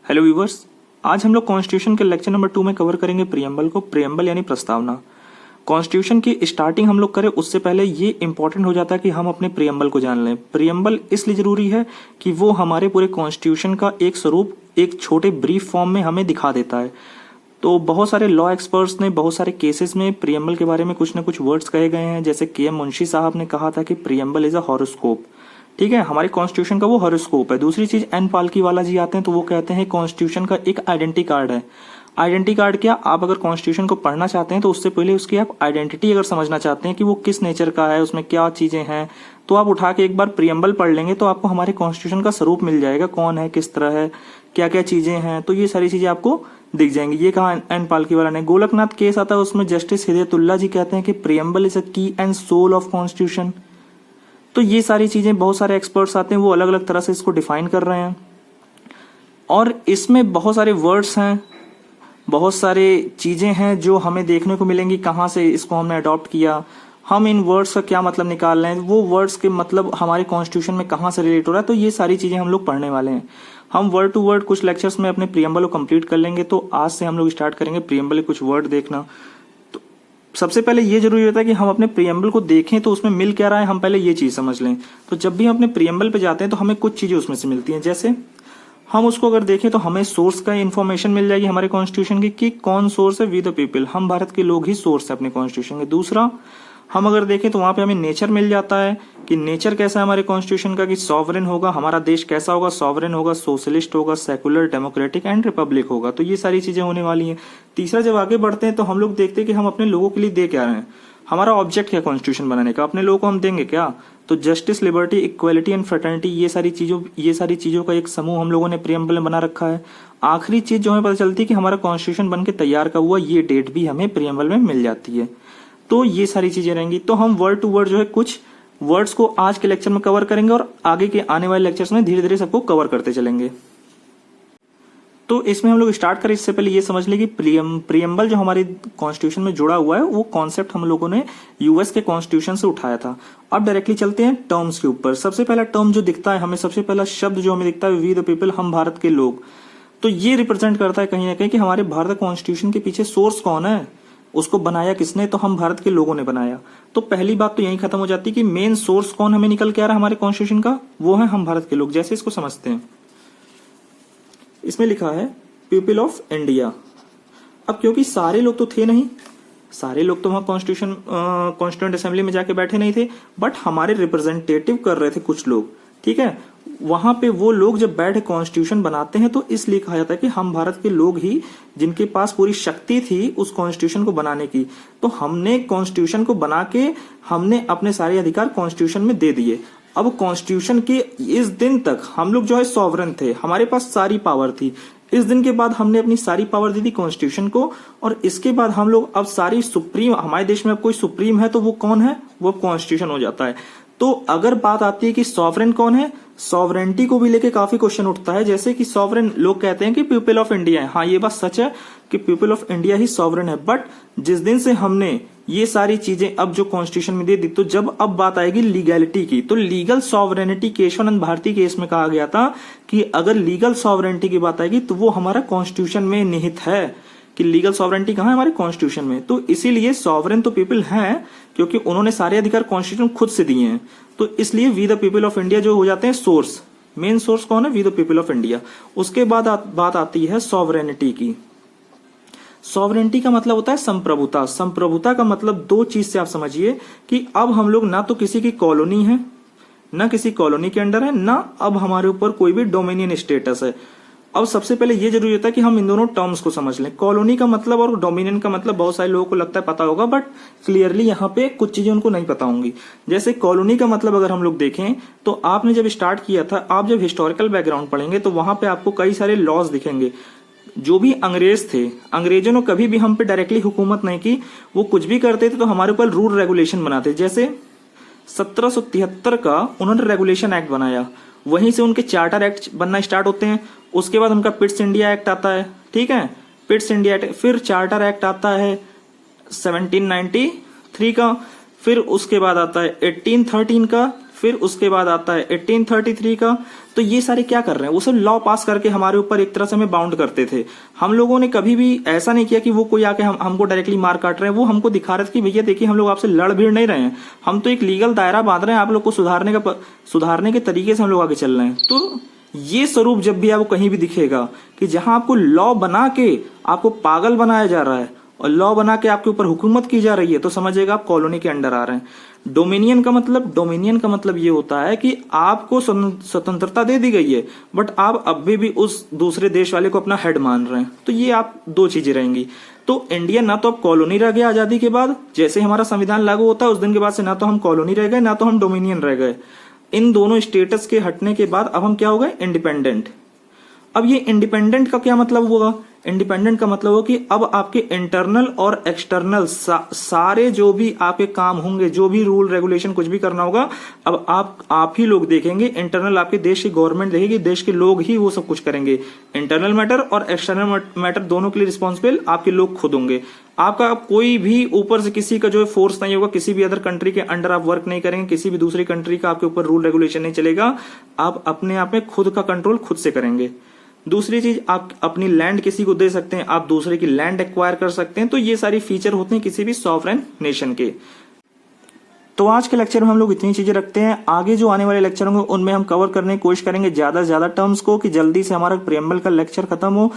Hello viewers, आज हम लोग कॉन्स्टिट्यूशन के लेक्चर नंबर 2 में कवर करेंगे प्रियम्बल को। प्रियम्बल यानी प्रस्तावना। कॉन्स्टिट्यूशन की स्टार्टिंग हम लोग करें उससे पहले ये इंपॉर्टेंट हो जाता है कि हम अपने प्रियम्बल को जान लें। प्रियम्बल इसलिए जरूरी है कि वो हमारे पूरे कॉन्स्टिट्यूशन का एक स्वरूप एक छोटे ब्रीफ फॉर्म में हमें दिखा देता है। तो बहुत सारे लॉ एक्सपर्ट्स ने बहुत सारे केसेस में प्रियम्बल के बारे में कुछ न कुछ वर्ड्स कहे गए हैं। जैसे के एम मुंशी साहब ने कहा था कि प्रियम्बल इज अ हॉरोस्कोप। ठीक है, हमारे कॉन्स्टिट्यूशन का वो हॉरोस्कोप है। दूसरी चीज एन पालकी वाला जी आते हैं तो वो कहते हैं कॉन्स्टिट्यूशन का एक आइडेंटिटी कार्ड है। आइडेंटिटी कार्ड क्या, आप अगर कॉन्स्टिट्यूशन को पढ़ना चाहते हैं तो उससे पहले उसकी आप आइडेंटिटी अगर समझना चाहते हैं कि वो किस नेचर का है, उसमें क्या चीजें हैं, तो आप उठा के एक बार प्रियम्बल पढ़ लेंगे तो आपको हमारे कॉन्स्टिट्यूशन का स्वरूप मिल जाएगा, कौन है, किस तरह है, क्या क्या चीजें हैं, तो ये सारी चीजें आपको दिख जाएंगी। ये कहा एन पालकी वाला ने। गोलकनाथ केस आता है उसमें जस्टिस हिदायतुल्लाह जी कहते हैं कि प्रियम्बल इज अ की एंड सोल ऑफ कॉन्स्टिट्यूशन। तो ये सारी चीजें बहुत सारे एक्सपर्ट्स आते हैं वो अलग अलग तरह से इसको डिफाइन कर रहे हैं और इसमें बहुत सारे वर्ड्स हैं, बहुत सारे चीजें हैं जो हमें देखने को मिलेंगी। कहाँ से इसको हमने अडॉप्ट किया, हम इन वर्ड्स का क्या मतलब निकाल रहे हैं, वो वर्ड्स के मतलब हमारे कॉन्स्टिट्यूशन में कहाँ से रिलेट हो रहा है, तो ये सारी चीजें हम लोग पढ़ने वाले हैं। हम वर्ड टू वर्ड कुछ लेक्चर्स में अपने प्रियम्बल को कंप्लीट कर लेंगे। तो आज से हम लोग स्टार्ट करेंगे प्रियम्बल के कुछ वर्ड देखना। तो सबसे पहले ये जरूरी होता है कि हम अपने प्रियम्बल को देखें तो उसमें मिल क्या रहा है, हम पहले ये चीज समझ लें। तो जब भी हम अपने प्रियम्बल पे जाते हैं तो हमें कुछ चीजें उसमें से मिलती हैं। जैसे हम उसको अगर देखें तो हमें सोर्स का इन्फॉर्मेशन मिल जाएगी हमारे कॉन्स्टिट्यूशन की कि कौन सोर्स है, वी द पीपल, हम भारत के लोग ही सोर्स है अपने कॉन्स्टिट्यूशन के। दूसरा, हम अगर देखें तो वहां पे हमें नेचर मिल जाता है कि नेचर कैसा है हमारे कॉन्स्टिट्यूशन का, कि सॉवरेन होगा, हमारा देश कैसा होगा, सॉवरेन होगा, सोशलिस्ट होगा, सेकुलर, डेमोक्रेटिक एंड रिपब्लिक होगा। तो ये सारी चीजें होने वाली हैं। तीसरा, जब आगे बढ़ते हैं तो हम लोग देखते हैं कि हम अपने लोगों के लिए दे क्या रहे हैं, हमारा ऑब्जेक्ट क्या कॉन्स्टिट्यूशन बनाने का, अपने लोगों को हम देंगे क्या। तो justice, liberty, equality and fraternity, ये सारी चीजों का एक समूह हम लोगों ने प्रियम्बल में बना रखा है। आखिरी चीज जो हमें पता चलती है कि हमारा कॉन्स्टिट्यूशन बन के तैयार का हुआ, ये डेट भी हमें प्रियम्बल में मिल जाती है। तो ये सारी चीजें रहेंगी। तो हम वर्ड टू वर्ड जो है कुछ वर्ड्स को आज के लेक्चर में कवर करेंगे और आगे के आने वाले लेक्चर्स में धीरे धीरे सबको कवर करते चलेंगे। तो इसमें हम लोग स्टार्ट करें इससे पहले ये समझ लें कि प्रियम्बल जो हमारे कॉन्स्टिट्यूशन में जुड़ा हुआ है वो कॉन्सेप्ट हम लोगों ने यूएस के कॉन्स्टिट्यूशन से उठाया था। अब डायरेक्टली चलते हैं टर्म्स के ऊपर। सबसे पहला टर्म जो दिखता है हमें, सबसे पहला शब्द जो हमें दिखता है, वी द पीपल, हम भारत के लोग। तो ये रिप्रेजेंट करता है कहीं ना कहीं कि हमारे भारत कॉन्स्टिट्यूशन के पीछे सोर्स कौन है, उसको बनाया किसने, तो हम भारत के लोगों ने बनाया। तो पहली बात तो यही खत्म हो जाती है कि मेन सोर्स कौन हमें निकल के आ रहा है हमारे कॉन्स्टिट्यूशन का, वो है हम भारत के लोग। जैसे इसको समझते हैं, इसमें लिखा है पीपल ऑफ इंडिया। अब क्योंकि सारे लोग तो थे नहीं, सारे लोग तो वहां कॉन्स्टिट्यूएंट असेंबली में जाके बैठे नहीं थे, बट हमारे रिप्रेजेंटेटिव कर रहे थे कुछ लोग। ठीक है, वहां पे वो लोग जब बैठ कॉन्स्टिट्यूशन बनाते हैं तो इसलिए कहा जाता है कि हम भारत के लोग ही जिनके पास पूरी शक्ति थी उस कॉन्स्टिट्यूशन को बनाने की। तो हमने कॉन्स्टिट्यूशन को बना के हमने अपने सारे अधिकार कॉन्स्टिट्यूशन में दे दिए। अब कॉन्स्टिट्यूशन के इस दिन तक हम लोग जो है सॉवरेन थे, हमारे पास सारी पावर थी। इस दिन के बाद हमने अपनी सारी पावर दी थी कॉन्स्टिट्यूशन को, और इसके बाद हम लोग अब सारी सुप्रीम, हमारे देश में अब कोई सुप्रीम है तो वो कौन है, वो कॉन्स्टिट्यूशन हो जाता है। तो अगर बात आती है कि सॉवरेन कौन है, सॉवरेंटी को भी लेके काफी क्वेश्चन उठता है। जैसे कि सॉवरेन लोग कहते हैं कि पीपल ऑफ इंडिया है, हाँ ये बात सच है कि people of India he sovereign है, बट जिस दिन से हमने ये सारी चीजें अब जो कॉन्स्टिट्यूशन में दे दी, तो जब अब बात आएगी लीगैलिटी की, तो legal sovereignty Kesavananda Bharati case में कहा गया था कि अगर लीगल सॉवरेनिटी की बात आएगी तो वो हमारा कॉन्स्टिट्यूशन में निहित है कि लीगल सॉवरेनिटी कहाँ है, हमारे कॉन्स्टिट्यूशन में। तो इसीलिए सॉवरेन तो पीपल हैं क्योंकि उन्होंने सारे अधिकार कॉन्स्टिट्यूशन खुद से दिए हैं। तो इसलिए we the people of India जो हो जाते हैं सोर्स, मेन सोर्स कौन है, we the people of India. उसके बाद बात आती है सॉवरेनिटी की। सॉवरेनिटी का मतलब होता है संप्रभुता। संप्रभुता का मतलब दो चीज से आप समझिए कि अब हम लोग ना तो किसी की कॉलोनी है, ना किसी कॉलोनी के अंडर है, ना अब हमारे ऊपर कोई भी डोमिनियन स्टेटस है। अब सबसे पहले ये जरूरी होता है कि हम इन दोनों टर्म्स को समझ लें। कॉलोनी का मतलब और डोमिनियन का मतलब बहुत सारे लोगों को लगता है पता होगा, बट क्लियरली यहाँ पे कुछ चीजें उनको नहीं पता होंगी। जैसे कॉलोनी का मतलब अगर हम लोग देखें तो आपने जब स्टार्ट किया था, आप जब हिस्टोरिकल बैकग्राउंड पढ़ेंगे तो वहां पे आपको कई सारे लॉज दिखेंगे। जो भी अंग्रेज थे, अंग्रेजों ने कभी भी हम पे डायरेक्टली हुकूमत नहीं की, वो कुछ भी करते थे तो हमारे ऊपर रूल रेगुलेशन बनाते। जैसे 1773 का उन्होंने रेगुलेशन एक्ट बनाया, वहीं से उनके चार्टर एक्ट बनना स्टार्ट होते हैं। उसके बाद उनका पिट्स इंडिया एक्ट आता है, ठीक है, पिट्स इंडिया एक्ट, फिर चार्टर एक्ट आता है 1793 का, फिर उसके बाद आता है 1813 का, फिर उसके बाद आता है 1833 का। तो ये सारे क्या कर रहे हैं, वो सब लॉ पास करके हमारे ऊपर एक तरह से हमें बाउंड करते थे। हम लोगों ने कभी भी ऐसा नहीं किया कि वो कोई आके हमको डायरेक्टली मार काट रहे हैं। वो हमको दिखा रहे थे कि भैया देखिए हम लोग आपसे लड़ भिड़ नहीं रहे हैं, हम तो एक लीगल दायरा बांध रहे हैं, आप लोग को सुधारने के तरीके से हम लोग आगे चल रहे हैं। तो ये स्वरूप जब भी आपको कहीं भी दिखेगा कि जहां आपको लॉ बना के आपको पागल बनाया जा रहा है और लॉ बना के आपके ऊपर हुकूमत की जा रही है, तो समझिएगा आप कॉलोनी के अंडर आ रहे हैं। डोमिनियन का मतलब ये होता है कि आपको स्वतंत्रता दे दी गई है, बट आप अभी भी उस दूसरे देश वाले को अपना हेड मान रहे हैं। तो ये आप दो चीजें रहेंगी। तो इंडिया ना तो अब कॉलोनी रह गया आजादी के बाद, जैसे हमारा संविधान लागू होता है उस दिन के बाद से ना तो हम कॉलोनी रह गए ना तो हम डोमिनियन रह गए। इन दोनों स्टेटस के हटने के बाद अब हम क्या हो गए, इंडिपेंडेंट। अब ये इंडिपेंडेंट का क्या मतलब हुआ, इंडिपेंडेंट का मतलब हो कि अब आपके इंटरनल और एक्सटर्नल सारे जो भी आपके काम होंगे, जो भी रूल रेगुलेशन कुछ भी करना होगा, अब आप ही लोग देखेंगे। इंटरनल आपके देश की गवर्नमेंट देखेगी, देश के लोग ही वो सब कुछ करेंगे। इंटरनल मैटर और एक्सटर्नल मैटर दोनों के लिए रिस्पॉन्सिबल आपके लोग खुद होंगे। आपका कोई भी ऊपर से किसी का जो है फोर्स नहीं होगा, किसी भी अदर कंट्री के अंडर आप वर्क नहीं करेंगे, किसी भी दूसरी कंट्री का आपके ऊपर रूल रेगुलेशन नहीं चलेगा। आप अपने आप में खुद का कंट्रोल खुद से करेंगे। दूसरी चीज, आप अपनी लैंड किसी को दे सकते हैं, आप दूसरे की लैंड एक्वायर कर सकते हैं। तो ये सारी फीचर होते हैं किसी भी सॉवरेन नेशन के। तो आज के लेक्चर में हम लोग इतनी चीजें रखते हैं। आगे जो आने वाले लेक्चर होंगे उनमें हम कवर करने की कोशिश करेंगे ज्यादा से ज्यादा टर्म्स को, कि जल्दी से हमारा प्रीएम्बल का लेक्चर खत्म हो।